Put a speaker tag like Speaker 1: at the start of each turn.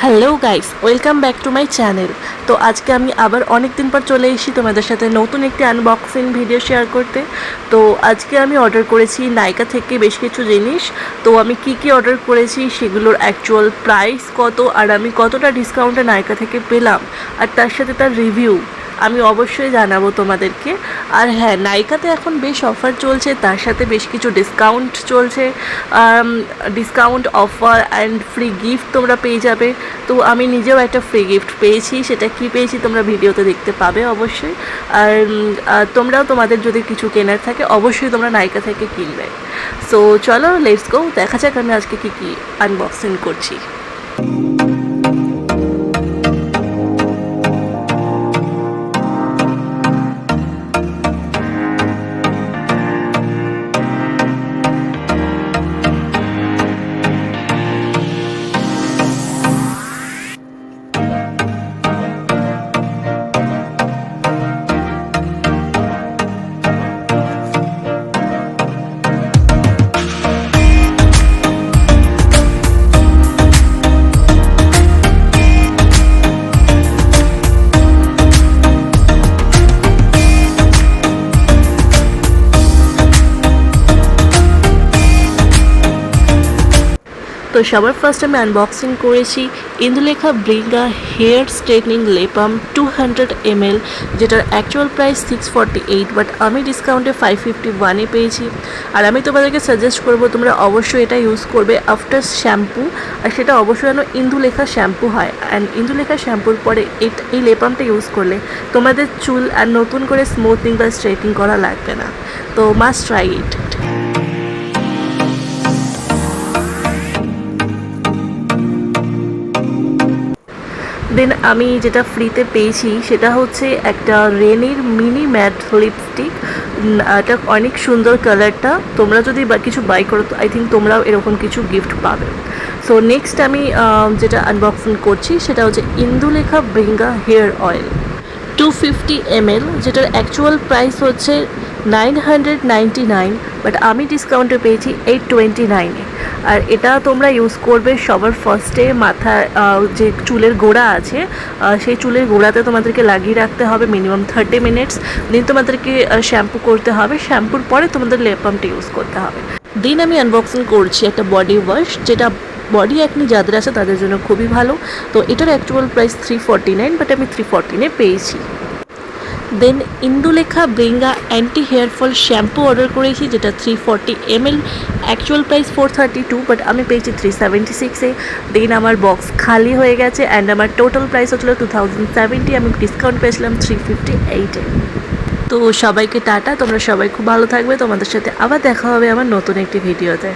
Speaker 1: Hello guys, welcome back to my channel. তো আজকে আমি আবার অনেক দিন পর চলে এসেছি তোমাদের সাথে নতুন একটি আনবক্সিং ভিডিও শেয়ার করতে। তো আজকে আমি অর্ডার করেছি নাইকা থেকে বেশ কিছু জিনিস। তো আমি কি অর্ডার করেছি, সেগুলোর অ্যাকচুয়াল প্রাইস কত, আর আমি কতটা ডিসকাউন্টে নাইকা থেকে পেলাম, আর তার সাথে তার রিভিউ আমি অবশ্যই জানাবো তোমাদেরকে। আর হ্যাঁ, নাইকাতে এখন বেশ অফার চলছে, তার সাথে বেশ কিছু ডিসকাউন্ট চলছে। Discount, offer and free gift তোমরা পেয়ে যাবে। তো আমি নিজেও একটা ফ্রি গিফট পেয়েছি, সেটা কি পেয়েছি তোমরা ভিডিওতে দেখতে পাবে অবশ্যই। আর তোমরাও তোমাদের যদি কিছু কেনার থাকে অবশ্যই তোমরা নাইকা থেকে কিনবে। সো চলো লেটস গো, দেখা যাক আমি আজকে কি আনবক্সিং করছি। তো সবার ফার্স্ট আমি আনবক্সিং করেছি ইন্দুলেখা ব্রিঙ্গা হেয়ার স্ট্রেটনিং লেপাম 200 ml, যেটার অ্যাকচুয়াল প্রাইস 648, বাট আমি ডিসকাউন্টে 551-এ পেয়েছি। আর আমি তোমাদেরকে সাজেস্ট করবো তোমরা অবশ্যই এটা ইউজ করবে আফটার শ্যাম্পু, আর সেটা অবশ্যই যেন ইন্দুলেখা শ্যাম্পু হয়। অ্যান্ড ইন্দুলেখা শ্যাম্পুর পরে এই লেপামটা ইউজ করলে তোমাদের চুল আর নতুন করে স্মুথনিং বা স্ট্রেটনিং করা লাগবে না। তো মাস্ট ট্রাই ইট। দেন আমি যেটা ফ্রিতে পেয়েছি সেটা হচ্ছে একটা রেনির মিনি ম্যাট লিপস্টিক। এটা অনেক সুন্দর কালারটা, তোমরা যদি কিছু বাই করো তো আই থিঙ্ক তোমরাও এরকম কিছু গিফট পাবে। সো নেক্সট আমি যেটা আনবক্সিং করছি সেটা হচ্ছে ইন্দুলেখা ব্রিঙ্গা হেয়ার অয়েল 250 ml, যেটার অ্যাকচুয়াল প্রাইস হচ্ছে 999, বাট আমি ডিসকাউন্টে পেয়েছি 829-এ। আর এটা তোমরা ইউজ করবে সবার ফার্স্টে মাথার যে চুলের গোড়া আছে সেই চুলের গোড়াতে তোমাদেরকে লাগিয়ে রাখতে হবে মিনিমাম 30 মিনিটস। দেন তোমাদেরকে শ্যাম্পু করতে হবে, শ্যাম্পুর পরে তোমাদের লেপ বামটা ইউজ করতে হবে। দেন আমি আনবক্সিং করছি একটা বডি ওয়াশ, যেটা বডি অ্যাকনি যাদের আছে তাদের জন্য খুবই ভালো। তো এটার অ্যাকচুয়াল প্রাইস 349, বাট আমি 314-এ পেয়েছি। Then Indulekha Bringha anti hair fall shampoo order করেছি, যেটা 340 ml, অ্যাকচুয়াল প্রাইস 432, বাট আমি পেয়েছি 376-এ। দেন আমার বক্স খালি হয়ে গেছে অ্যান্ড আমার টোটাল প্রাইস হচ্ছিলো 2070, আমি ডিসকাউন্ট পেয়েছিলাম 358-এ। তো সবাইকে টাটা, তোমরা সবাই খুব ভালো থাকবে, তোমাদের সাথে আবার দেখা হবে আমার নতুন একটি ভিডিওতে।